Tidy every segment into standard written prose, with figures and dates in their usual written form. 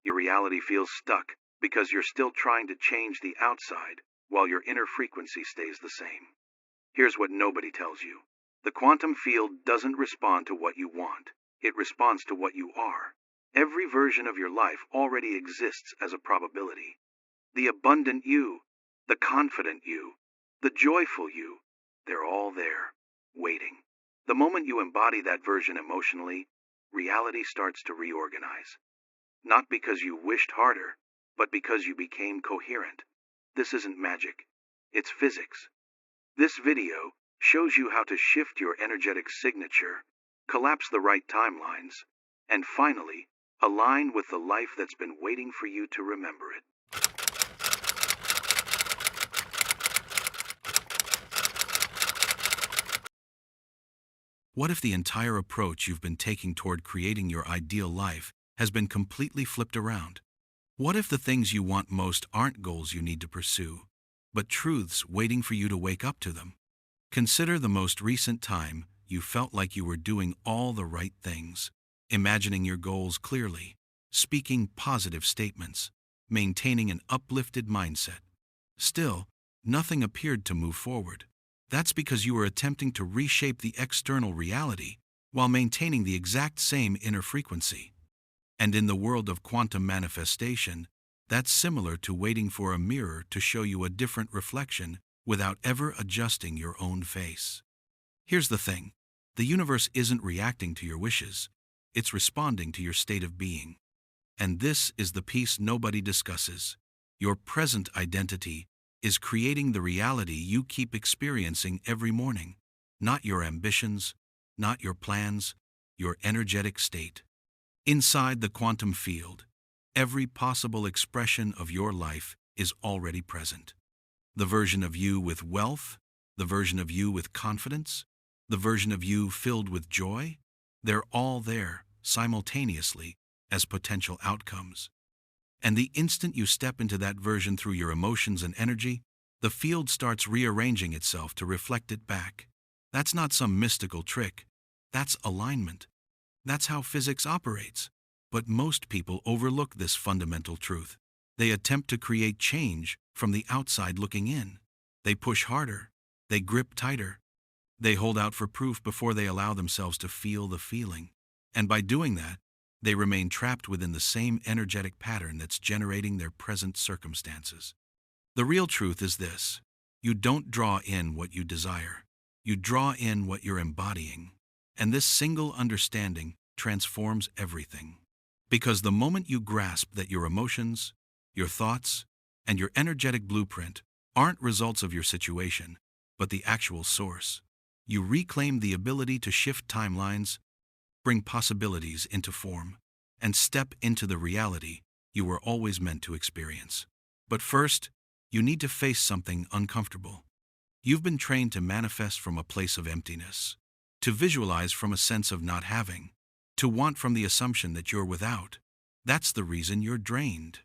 Your reality feels stuck because you're still trying to change the outside while your inner frequency stays the same. Here's what nobody tells you. The quantum field doesn't respond to what you want. It responds to what you are. Every version of your life already exists as a probability. The abundant you, the confident you, the joyful you, they're all there, waiting. The moment you embody that version emotionally, reality starts to reorganize. Not because you wished harder, but because you became coherent. This isn't magic. It's physics. This video shows you how to shift your energetic signature, collapse the right timelines, and finally, align with the life that's been waiting for you to remember it. What if the entire approach you've been taking toward creating your ideal life has been completely flipped around? What if the things you want most aren't goals you need to pursue, but truths waiting for you to wake up to them? Consider the most recent time you felt like you were doing all the right things, imagining your goals clearly, speaking positive statements, maintaining an uplifted mindset. Still, nothing appeared to move forward. That's because you were attempting to reshape the external reality while maintaining the exact same inner frequency. And in the world of quantum manifestation, that's similar to waiting for a mirror to show you a different reflection without ever adjusting your own face. Here's the thing. The universe isn't reacting to your wishes. It's responding to your state of being. And this is the piece nobody discusses. Your present identity is creating the reality you keep experiencing every morning. Not your ambitions, not your plans, your energetic state. Inside the quantum field, every possible expression of your life is already present. The version of you with wealth, the version of you with confidence, the version of you filled with joy, they're all there simultaneously as potential outcomes. And the instant you step into that version through your emotions and energy, the field starts rearranging itself to reflect it back. That's not some mystical trick. That's alignment. That's how physics operates. But most people overlook this fundamental truth. They attempt to create change from the outside looking in. They push harder. They grip tighter. They hold out for proof before they allow themselves to feel the feeling. And by doing that, they remain trapped within the same energetic pattern that's generating their present circumstances. The real truth is this: you don't draw in what you desire. You draw in what you're embodying. And this single understanding transforms everything. Because the moment you grasp that your emotions, your thoughts, and your energetic blueprint aren't results of your situation, but the actual source, you reclaim the ability to shift timelines, bring possibilities into form, and step into the reality you were always meant to experience. But first, you need to face something uncomfortable. You've been trained to manifest from a place of emptiness, to visualize from a sense of not having, to want from the assumption that you're without. That's the reason you're drained.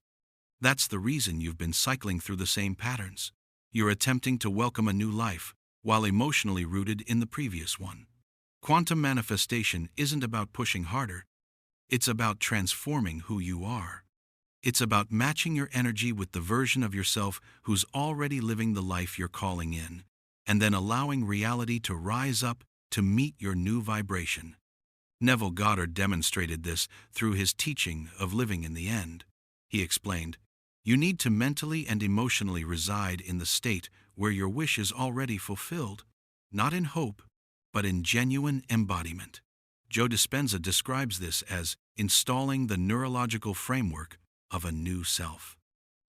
That's the reason you've been cycling through the same patterns. You're attempting to welcome a new life while emotionally rooted in the previous one. Quantum manifestation isn't about pushing harder. It's about transforming who you are. It's about matching your energy with the version of yourself who's already living the life you're calling in, and then allowing reality to rise up to meet your new vibration. Neville Goddard demonstrated this through his teaching of living in the end. He explained, "You need to mentally and emotionally reside in the state where your wish is already fulfilled, not in hope, but in genuine embodiment." Joe Dispenza describes this as installing the neurological framework of a new self.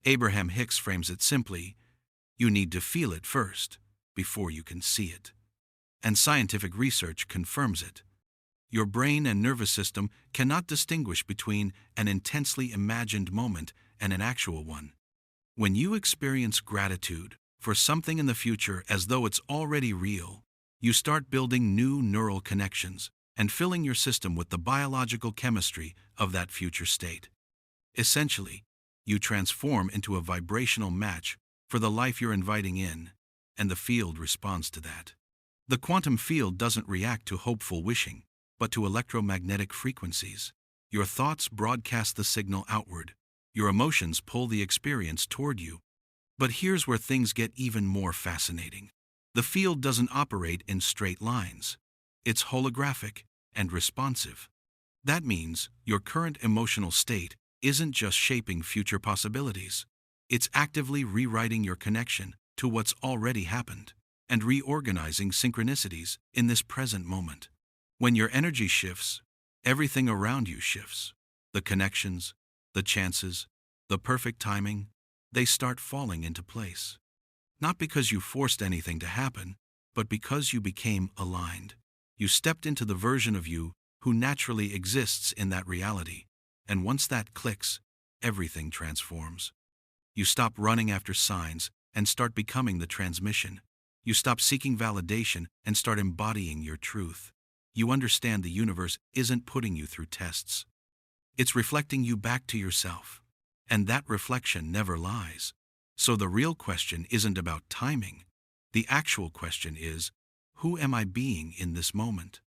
Abraham Hicks frames it simply, you need to feel it first, before you can see it. And scientific research confirms it. Your brain and nervous system cannot distinguish between an intensely imagined moment and an actual one. When you experience gratitude for something in the future as though it's already real, you start building new neural connections and filling your system with the biological chemistry of that future state. Essentially, you transform into a vibrational match for the life you're inviting in, and the field responds to that. The quantum field doesn't react to hopeful wishing, but to electromagnetic frequencies. Your thoughts broadcast the signal outward, Your emotions pull the experience toward you. But here's where things get even more fascinating. The field doesn't operate in straight lines. It's holographic and responsive. That means your current emotional state isn't just shaping future possibilities. It's actively rewriting your connection to what's already happened and reorganizing synchronicities in this present moment. When your energy shifts, everything around you shifts. The connections, the chances, the perfect timing, they start falling into place. Not because you forced anything to happen, but because you became aligned. You stepped into the version of you who naturally exists in that reality. And once that clicks, everything transforms. You stop running after signs and start becoming the transmission. You stop seeking validation and start embodying your truth. You understand the universe isn't putting you through tests. It's reflecting you back to yourself. And that reflection never lies. So the real question isn't about timing. The actual question is, who am I being in this moment?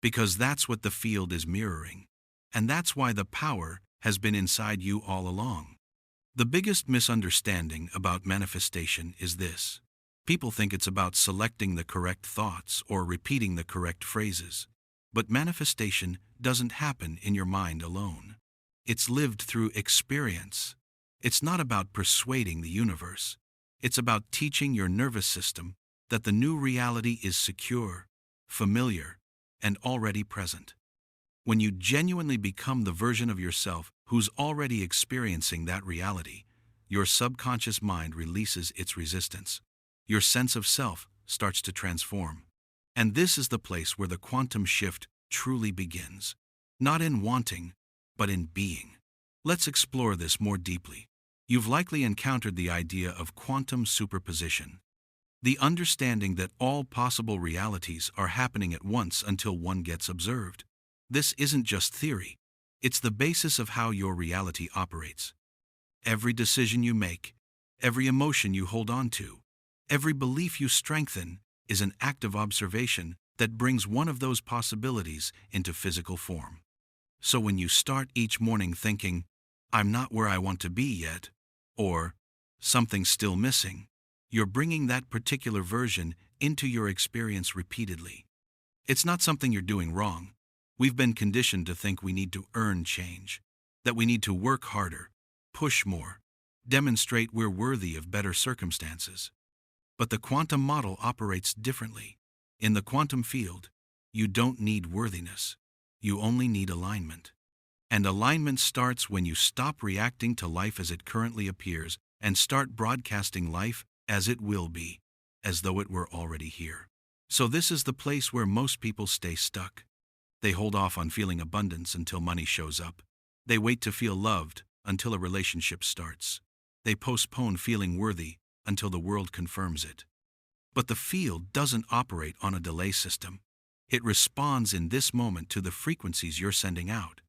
Because that's what the field is mirroring. And that's why the power has been inside you all along. The biggest misunderstanding about manifestation is this. People think it's about selecting the correct thoughts or repeating the correct phrases. But manifestation doesn't happen in your mind alone. It's lived through experience. It's not about persuading the universe. It's about teaching your nervous system that the new reality is secure, familiar, and already present. When you genuinely become the version of yourself who's already experiencing that reality, your subconscious mind releases its resistance. Your sense of self starts to transform. And this is the place where the quantum shift truly begins. Not in wanting, but in being. Let's explore this more deeply. You've likely encountered the idea of quantum superposition. The understanding that all possible realities are happening at once until one gets observed. This isn't just theory. It's the basis of how your reality operates. Every decision you make, every emotion you hold on to, every belief you strengthen is an act of observation that brings one of those possibilities into physical form. So when you start each morning thinking, I'm not where I want to be yet, or something's still missing, you're bringing that particular version into your experience repeatedly. It's not something you're doing wrong. We've been conditioned to think we need to earn change, that we need to work harder, push more, demonstrate we're worthy of better circumstances. But the quantum model operates differently. In the quantum field, you don't need worthiness. You only need alignment. And alignment starts when you stop reacting to life as it currently appears and start broadcasting life as it will be, as though it were already here. So this is the place where most people stay stuck. They hold off on feeling abundance until money shows up. They wait to feel loved until a relationship starts. They postpone feeling worthy until the world confirms it. But the field doesn't operate on a delay system. It responds in this moment to the frequencies you're sending out.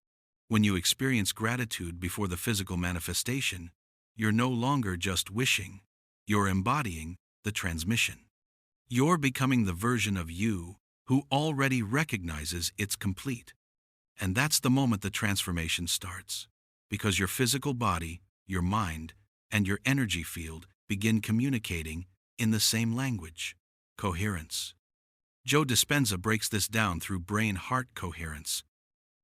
When you experience gratitude before the physical manifestation, you're no longer just wishing. You're embodying the transmission. You're becoming the version of you who already recognizes it's complete. And that's the moment the transformation starts. Because your physical body, your mind, and your energy field begin communicating in the same language. Coherence. Joe Dispenza breaks this down through brain-heart coherence.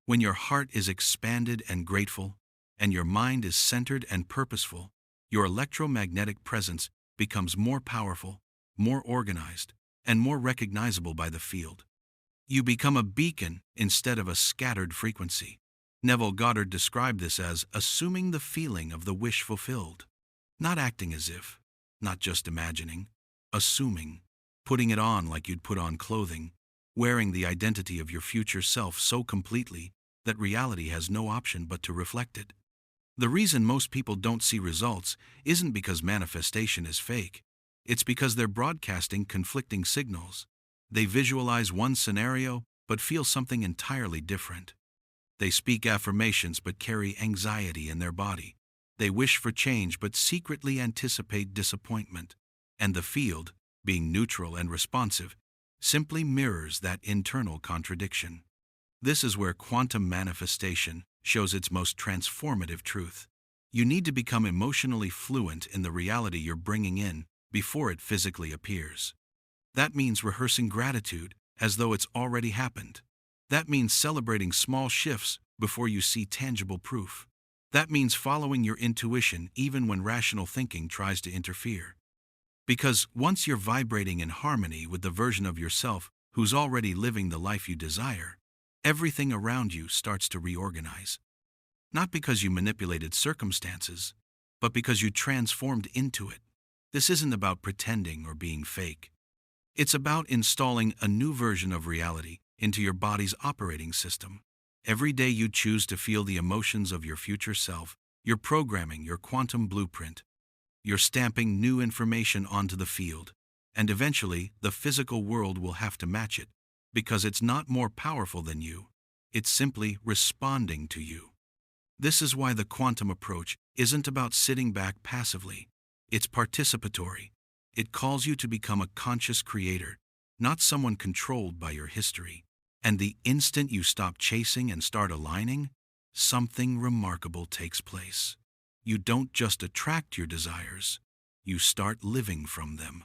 When your heart is expanded and grateful, and your mind is centered and purposeful, your electromagnetic presence becomes more powerful, more organized, and more recognizable by the field. You become a beacon instead of a scattered frequency. Neville Goddard described this as assuming the feeling of the wish fulfilled. Not acting as if, not just imagining, assuming, putting it on like you'd put on clothing, wearing the identity of your future self so completely that reality has no option but to reflect it. The reason most people don't see results isn't because manifestation is fake. It's because they're broadcasting conflicting signals. They visualize one scenario but feel something entirely different. They speak affirmations but carry anxiety in their body. They wish for change but secretly anticipate disappointment. And the field, being neutral and responsive, simply mirrors that internal contradiction. This is where quantum manifestation shows its most transformative truth. You need to become emotionally fluent in the reality you're bringing in before it physically appears. That means rehearsing gratitude as though it's already happened. That means celebrating small shifts before you see tangible proof. That means following your intuition even when rational thinking tries to interfere. Because once you're vibrating in harmony with the version of yourself who's already living the life you desire, everything around you starts to reorganize. Not because you manipulated circumstances, but because you transformed into it. This isn't about pretending or being fake. It's about installing a new version of reality into your body's operating system. Every day you choose to feel the emotions of your future self, you're programming your quantum blueprint. You're stamping new information onto the field, and eventually the physical world will have to match it, because it's not more powerful than you. It's simply responding to you. This is why the quantum approach isn't about sitting back passively. It's participatory. It calls you to become a conscious creator, not someone controlled by your history. And the instant you stop chasing and start aligning, something remarkable takes place. You don't just attract your desires, you start living from them.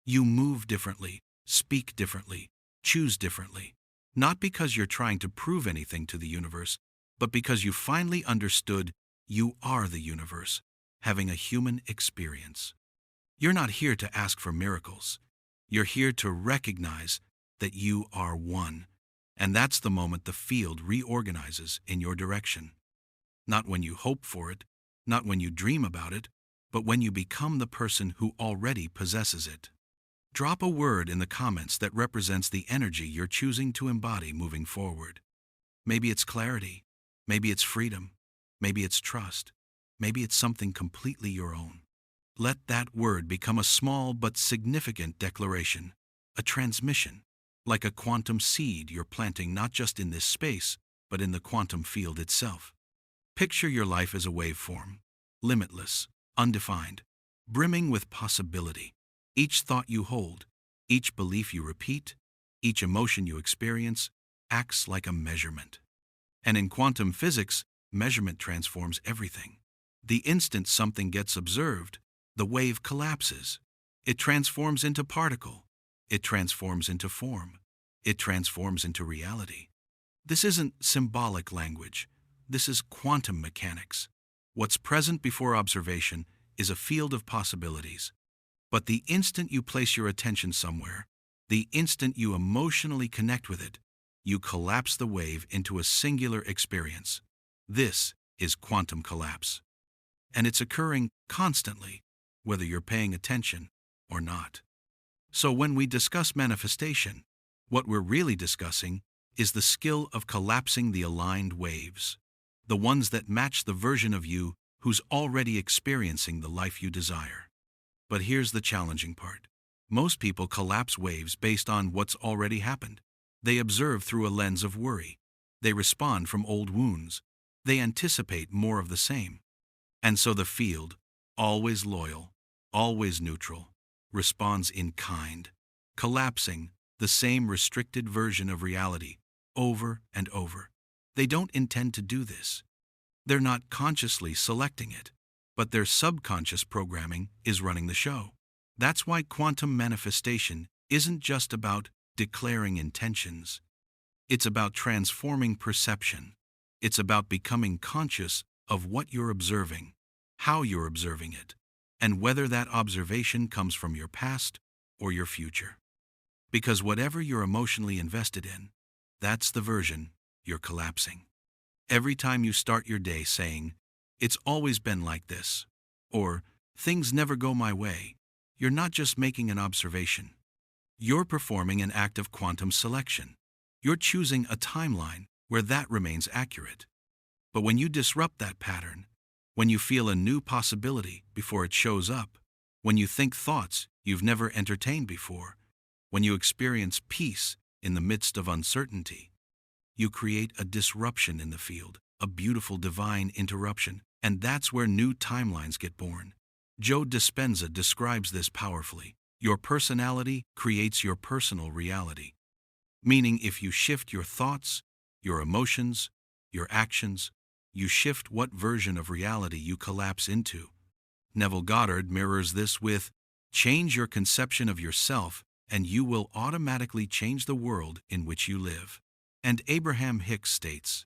You move differently, speak differently, choose differently. Not because you're trying to prove anything to the universe, but because you finally understood you are the universe, having a human experience. You're not here to ask for miracles. You're here to recognize that you are one. And that's the moment the field reorganizes in your direction. Not when you hope for it, not when you dream about it, but when you become the person who already possesses it. Drop a word in the comments that represents the energy you're choosing to embody moving forward. Maybe it's clarity, maybe it's freedom, maybe it's trust, maybe it's something completely your own. Let that word become a small but significant declaration, a transmission, like a quantum seed you're planting not just in this space, but in the quantum field itself. Picture your life as a waveform, limitless, undefined, brimming with possibility. Each thought you hold, each belief you repeat, each emotion you experience, acts like a measurement. And in quantum physics, measurement transforms everything. The instant something gets observed, the wave collapses. It transforms into particle. It transforms into form. It transforms into reality. This isn't symbolic language. This is quantum mechanics. What's present before observation is a field of possibilities. But the instant you place your attention somewhere, the instant you emotionally connect with it, you collapse the wave into a singular experience. This is quantum collapse. And it's occurring constantly, whether you're paying attention or not. So when we discuss manifestation, what we're really discussing is the skill of collapsing the aligned waves, the ones that match the version of you who's already experiencing the life you desire. But here's the challenging part. Most people collapse waves based on what's already happened. They observe through a lens of worry. They respond from old wounds. They anticipate more of the same. And so the field, always loyal, always neutral, responds in kind, collapsing the same restricted version of reality over and over. They don't intend to do this. They're not consciously selecting it, but their subconscious programming is running the show. That's why quantum manifestation isn't just about declaring intentions. It's about transforming perception. It's about becoming conscious of what you're observing, how you're observing it, and whether that observation comes from your past or your future. Because whatever you're emotionally invested in, that's the version you're collapsing. Every time you start your day saying, "It's always been like this," or "Things never go my way," you're not just making an observation. You're performing an act of quantum selection. You're choosing a timeline where that remains accurate. But when you disrupt that pattern, when you feel a new possibility before it shows up, when you think thoughts you've never entertained before, when you experience peace in the midst of uncertainty, you create a disruption in the field, a beautiful divine interruption, and that's where new timelines get born. Joe Dispenza describes this powerfully. Your personality creates your personal reality. Meaning if you shift your thoughts, your emotions, your actions, you shift what version of reality you collapse into. Neville Goddard mirrors this with, change your conception of yourself and you will automatically change the world in which you live. And Abraham Hicks states,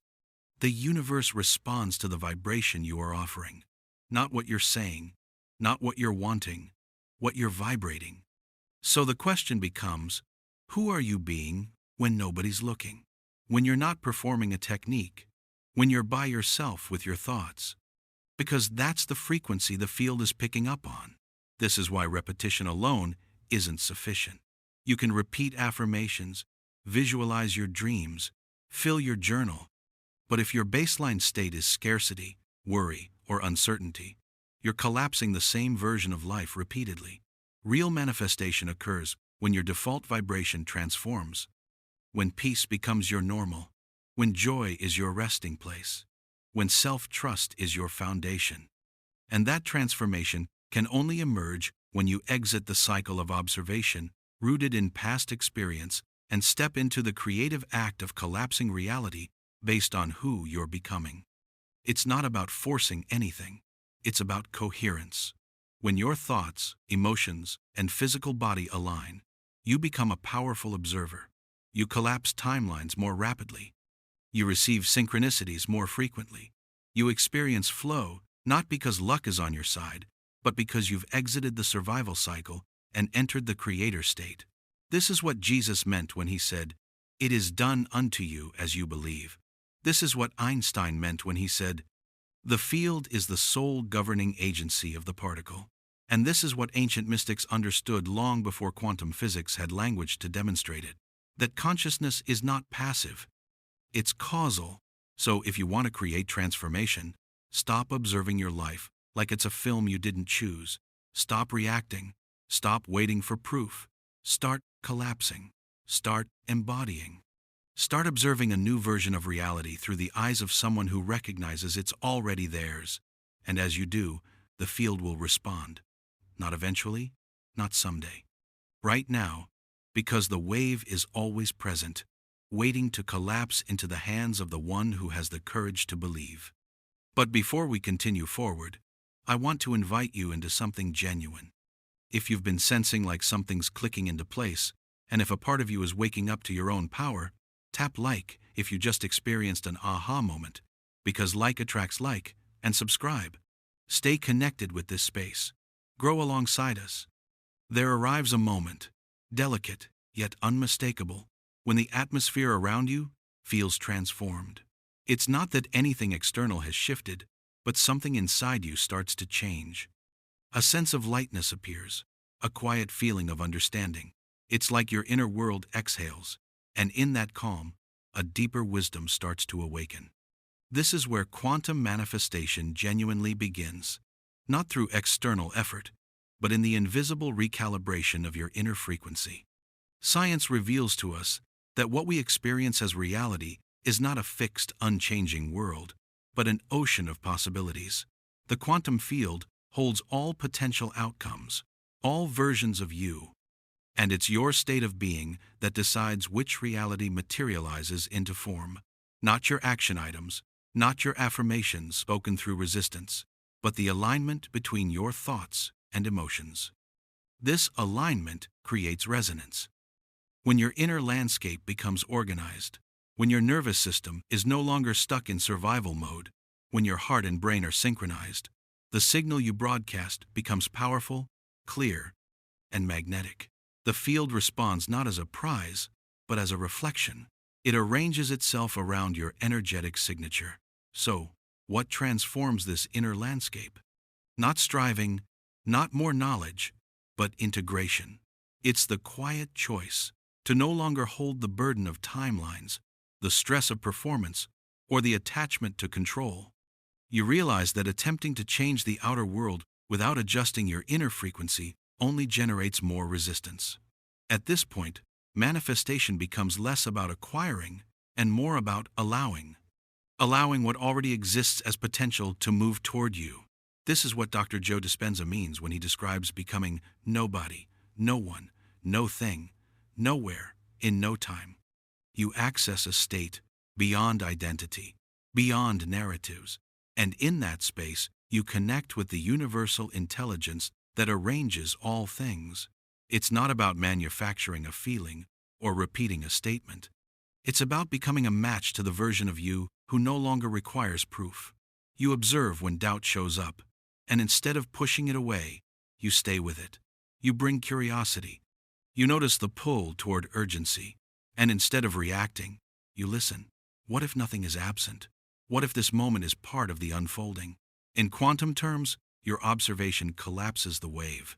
the universe responds to the vibration you are offering, not what you're saying, not what you're wanting, what you're vibrating. So the question becomes, who are you being when nobody's looking? When you're not performing a technique? When you're by yourself with your thoughts? Because that's the frequency the field is picking up on. This is why repetition alone isn't sufficient. You can repeat affirmations, visualize your dreams, fill your journal. But if your baseline state is scarcity, worry, or uncertainty, you're collapsing the same version of life repeatedly. Real manifestation occurs when your default vibration transforms, when peace becomes your normal, when joy is your resting place, when self-trust is your foundation. And that transformation can only emerge when you exit the cycle of observation, rooted in past experience, and step into the creative act of collapsing reality based on who you're becoming. It's not about forcing anything. It's about coherence. When your thoughts, emotions, and physical body align, you become a powerful observer. You collapse timelines more rapidly. You receive synchronicities more frequently. You experience flow, not because luck is on your side, but because you've exited the survival cycle and entered the creator state. This is what Jesus meant when he said, "It is done unto you as you believe." This is what Einstein meant when he said, "The field is the sole governing agency of the particle." And this is what ancient mystics understood long before quantum physics had language to demonstrate it, that consciousness is not passive, it's causal. So if you want to create transformation, stop observing your life like it's a film you didn't choose. Stop reacting. Stop waiting for proof. Start collapsing. Start embodying. Start observing a new version of reality through the eyes of someone who recognizes it's already theirs. And as you do, the field will respond. Not eventually, not someday. Right now, because the wave is always present, waiting to collapse into the hands of the one who has the courage to believe. But before we continue forward, I want to invite you into something genuine. If you've been sensing like something's clicking into place, and if a part of you is waking up to your own power, tap like if you just experienced an aha moment, because like attracts like, and subscribe. Stay connected with this space. Grow alongside us. There arrives a moment, delicate yet unmistakable, when the atmosphere around you feels transformed. It's not that anything external has shifted, but something inside you starts to change. A sense of lightness appears, a quiet feeling of understanding. It's like your inner world exhales, and in that calm, a deeper wisdom starts to awaken. This is where quantum manifestation genuinely begins, not through external effort, but in the invisible recalibration of your inner frequency. Science reveals to us that what we experience as reality is not a fixed, unchanging world, but an ocean of possibilities. The quantum field holds all potential outcomes, all versions of you, and it's your state of being that decides which reality materializes into form. Not your action items, not your affirmations spoken through resistance, but the alignment between your thoughts and emotions. This alignment creates resonance. When your inner landscape becomes organized, when your nervous system is no longer stuck in survival mode, when your heart and brain are synchronized, the signal you broadcast becomes powerful, clear, and magnetic. The field responds not as a prize, but as a reflection. It arranges itself around your energetic signature. So, what transforms this inner landscape? Not striving, not more knowledge, but integration. It's the quiet choice to no longer hold the burden of timelines, the stress of performance, or the attachment to control. You realize that attempting to change the outer world without adjusting your inner frequency only generates more resistance. At this point, manifestation becomes less about acquiring and more about allowing. Allowing what already exists as potential to move toward you. This is what Dr. Joe Dispenza means when he describes becoming nobody, no one, no thing, nowhere, in no time. You access a state beyond identity, beyond narratives. And in that space, you connect with the universal intelligence that arranges all things. It's not about manufacturing a feeling or repeating a statement. It's about becoming a match to the version of you who no longer requires proof. You observe when doubt shows up, and instead of pushing it away, you stay with it. You bring curiosity. You notice the pull toward urgency, and instead of reacting, you listen. What if nothing is absent? What if this moment is part of the unfolding? In quantum terms, your observation collapses the wave.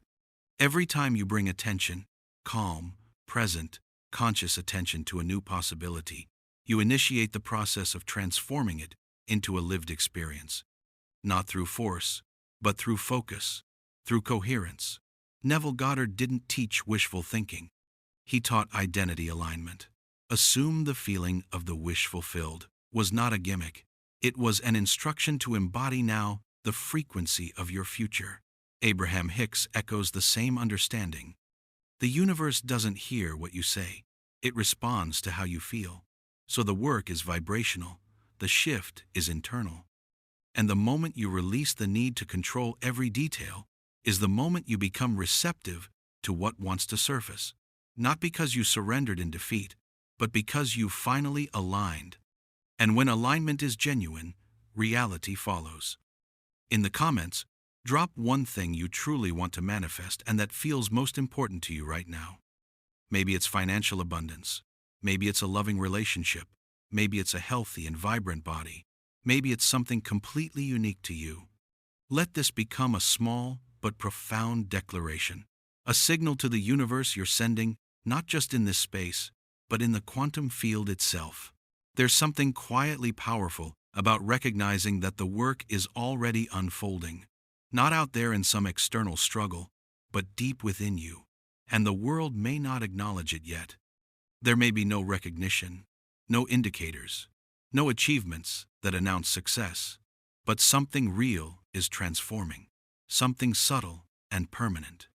Every time you bring attention, calm, present, conscious attention to a new possibility, you initiate the process of transforming it into a lived experience. Not through force, but through focus, through coherence. Neville Goddard didn't teach wishful thinking. He taught identity alignment. Assume the feeling of the wish fulfilled was not a gimmick. It was an instruction to embody now the frequency of your future. Abraham Hicks echoes the same understanding. The universe doesn't hear what you say. It responds to how you feel. So the work is vibrational. The shift is internal. And the moment you release the need to control every detail is the moment you become receptive to what wants to surface. Not because you surrendered in defeat, but because you finally aligned. And when alignment is genuine, reality follows. In the comments, drop one thing you truly want to manifest and that feels most important to you right now. Maybe it's financial abundance. Maybe it's a loving relationship. Maybe it's a healthy and vibrant body. Maybe it's something completely unique to you. Let this become a small but profound declaration, a signal to the universe you're sending, not just in this space, but in the quantum field itself. There's something quietly powerful about recognizing that the work is already unfolding, not out there in some external struggle, but deep within you, and the world may not acknowledge it yet. There may be no recognition, no indicators, no achievements that announce success, but something real is transforming, something subtle and permanent.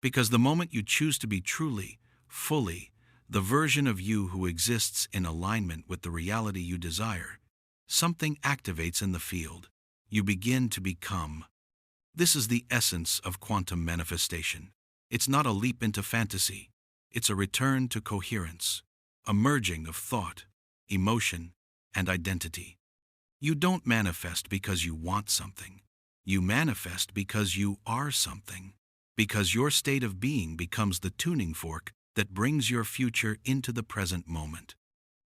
Because the moment you choose to be truly, fully, the version of you who exists in alignment with the reality you desire, something activates in the field. You begin to become. This is the essence of quantum manifestation. It's not a leap into fantasy. It's a return to coherence, a merging of thought, emotion, and identity. You don't manifest because you want something. You manifest because you are something, because your state of being becomes the tuning fork that brings your future into the present moment.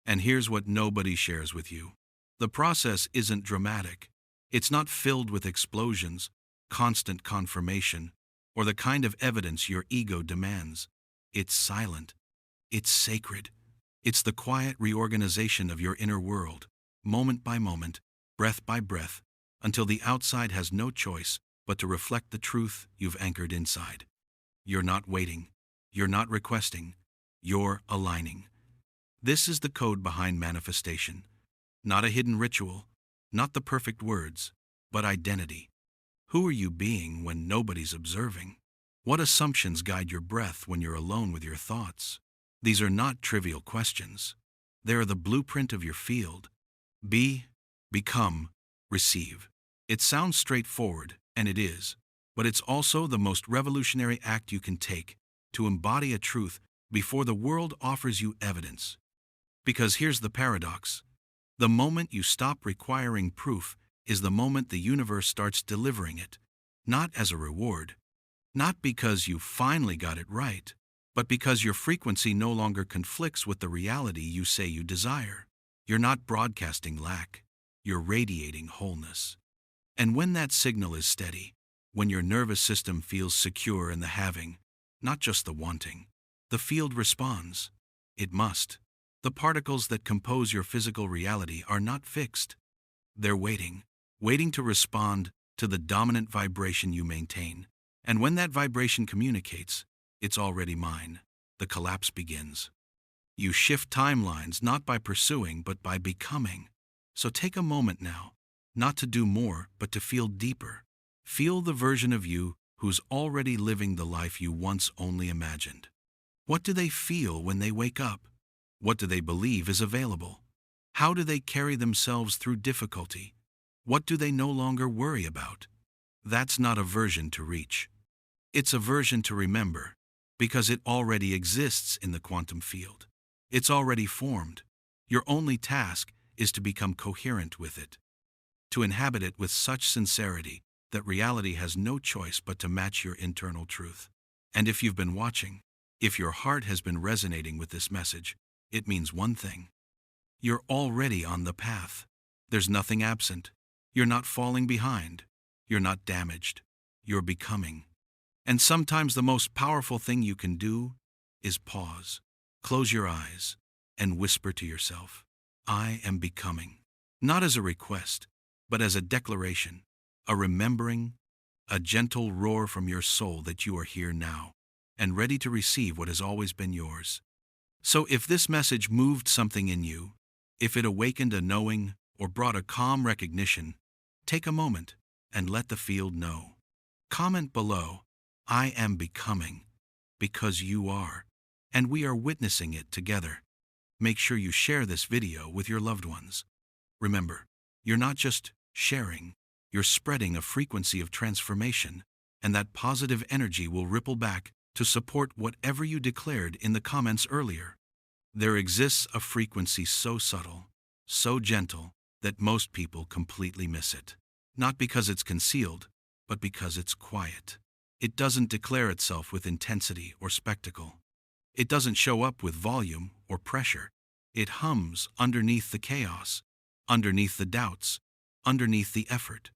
And here's what nobody shares with you. The process isn't dramatic. It's not filled with explosions, constant confirmation, or the kind of evidence your ego demands. It's silent. It's sacred. It's the quiet reorganization of your inner world, moment by moment, breath by breath, until the outside has no choice but to reflect the truth you've anchored inside. You're not waiting. You're not requesting. You're aligning. This is the code behind manifestation. Not a hidden ritual, not the perfect words, but identity. Who are you being when nobody's observing? What assumptions guide your breath when you're alone with your thoughts? These are not trivial questions. They are the blueprint of your field. Be, become, receive. It sounds straightforward, and it is, but it's also the most revolutionary act you can take to embody a truth before the world offers you evidence. Because here's the paradox. The moment you stop requiring proof is the moment the universe starts delivering it, not as a reward, not because you finally got it right, but because your frequency no longer conflicts with the reality you say you desire. You're not broadcasting lack, you're radiating wholeness. And when that signal is steady, when your nervous system feels secure in the having, not just the wanting, the field responds. It must. The particles that compose your physical reality are not fixed. They're waiting to respond to the dominant vibration you maintain. And when that vibration communicates, it's already mine. The collapse begins. You shift timelines not by pursuing, but by becoming. So take a moment now, not to do more, but to feel deeper. Feel the version of you who's already living the life you once only imagined. What do they feel when they wake up? What do they believe is available? How do they carry themselves through difficulty? What do they no longer worry about? That's not a version to reach. It's a version to remember, because it already exists in the quantum field. It's already formed. Your only task is to become coherent with it, to inhabit it with such sincerity that reality has no choice but to match your internal truth. And if you've been watching, if your heart has been resonating with this message, it means one thing. You're already on the path. There's nothing absent. You're not falling behind. You're not damaged. You're becoming. And sometimes the most powerful thing you can do is pause, close your eyes, and whisper to yourself, I am becoming. Not as a request, but as a declaration, a remembering, a gentle roar from your soul that you are here now, and ready to receive what has always been yours. So if this message moved something in you, if it awakened a knowing or brought a calm recognition, take a moment and let the field know. Comment below, I am becoming, because you are, and we are witnessing it together. Make sure you share this video with your loved ones. Remember, you're not just sharing, you're spreading a frequency of transformation, and that positive energy will ripple back to support whatever you declared in the comments earlier. There exists a frequency so subtle, so gentle, that most people completely miss it. Not because it's concealed, but because it's quiet. It doesn't declare itself with intensity or spectacle. It doesn't show up with volume or pressure. It hums underneath the chaos, underneath the doubts, underneath the effort.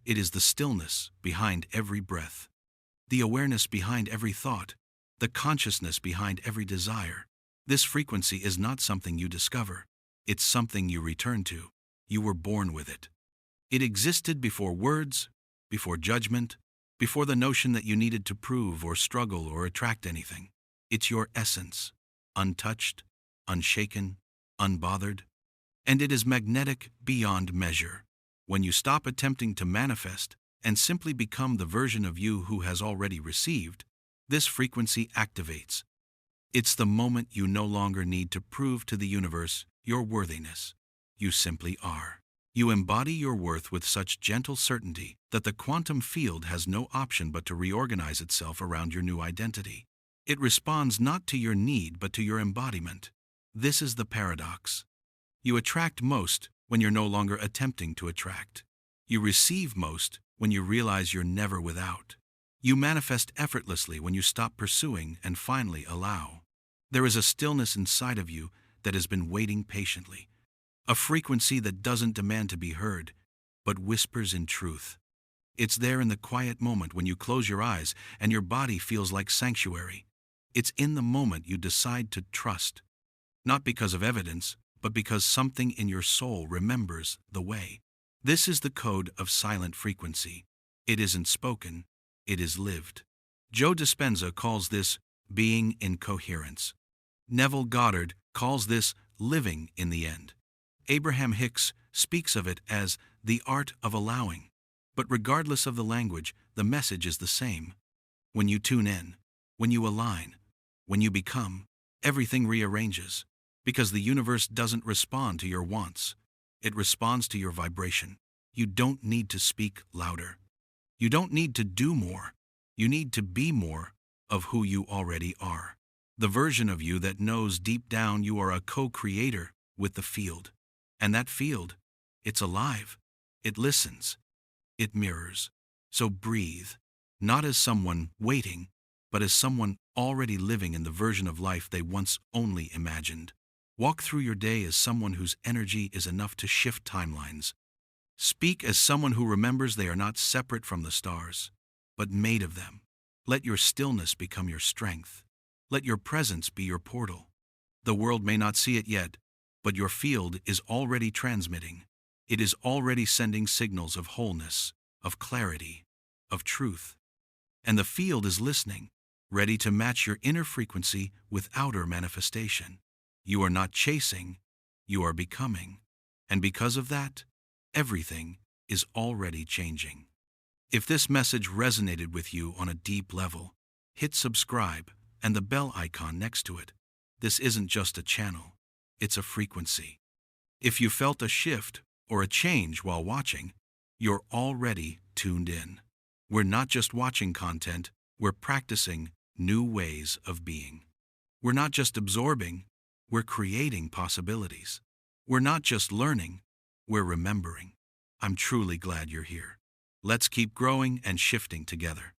It is the stillness behind every breath, the awareness behind every thought, the consciousness behind every desire. This frequency is not something you discover. It's something you return to. You were born with it. It existed before words, before judgment, before the notion that you needed to prove or struggle or attract anything. It's your essence, untouched, unshaken, unbothered, and it is magnetic beyond measure. When you stop attempting to manifest and simply become the version of you who has already received, this frequency activates. It's the moment you no longer need to prove to the universe your worthiness. You simply are. You embody your worth with such gentle certainty that the quantum field has no option but to reorganize itself around your new identity. It responds not to your need but to your embodiment. This is the paradox. You attract most when you're no longer attempting to attract. You receive most when you realize you're never without. You manifest effortlessly when you stop pursuing and finally allow. There is a stillness inside of you that has been waiting patiently. A frequency that doesn't demand to be heard, but whispers in truth. It's there in the quiet moment when you close your eyes and your body feels like sanctuary. It's in the moment you decide to trust, not because of evidence, but because something in your soul remembers the way. This is the code of silent frequency. It isn't spoken, it is lived. Joe Dispenza calls this being in coherence. Neville Goddard calls this living in the end. Abraham Hicks speaks of it as the art of allowing. But regardless of the language, the message is the same. When you tune in, when you align, when you become, everything rearranges. Because the universe doesn't respond to your wants. It responds to your vibration. You don't need to speak louder. You don't need to do more. You need to be more of who you already are. The version of you that knows deep down you are a co-creator with the field. And that field, it's alive. It listens. It mirrors. So breathe, not as someone waiting, but as someone already living in the version of life they once only imagined. Walk through your day as someone whose energy is enough to shift timelines. Speak as someone who remembers they are not separate from the stars, but made of them. Let your stillness become your strength. Let your presence be your portal. The world may not see it yet, but your field is already transmitting. It is already sending signals of wholeness, of clarity, of truth. And the field is listening, ready to match your inner frequency with outer manifestation. You are not chasing, you are becoming. And because of that, everything is already changing. If this message resonated with you on a deep level, hit subscribe and the bell icon next to it. This isn't just a channel, it's a frequency. If you felt a shift or a change while watching, you're already tuned in. We're not just watching content, we're practicing new ways of being. We're not just absorbing, we're creating possibilities. We're not just learning, we're remembering. I'm truly glad you're here. Let's keep growing and shifting together.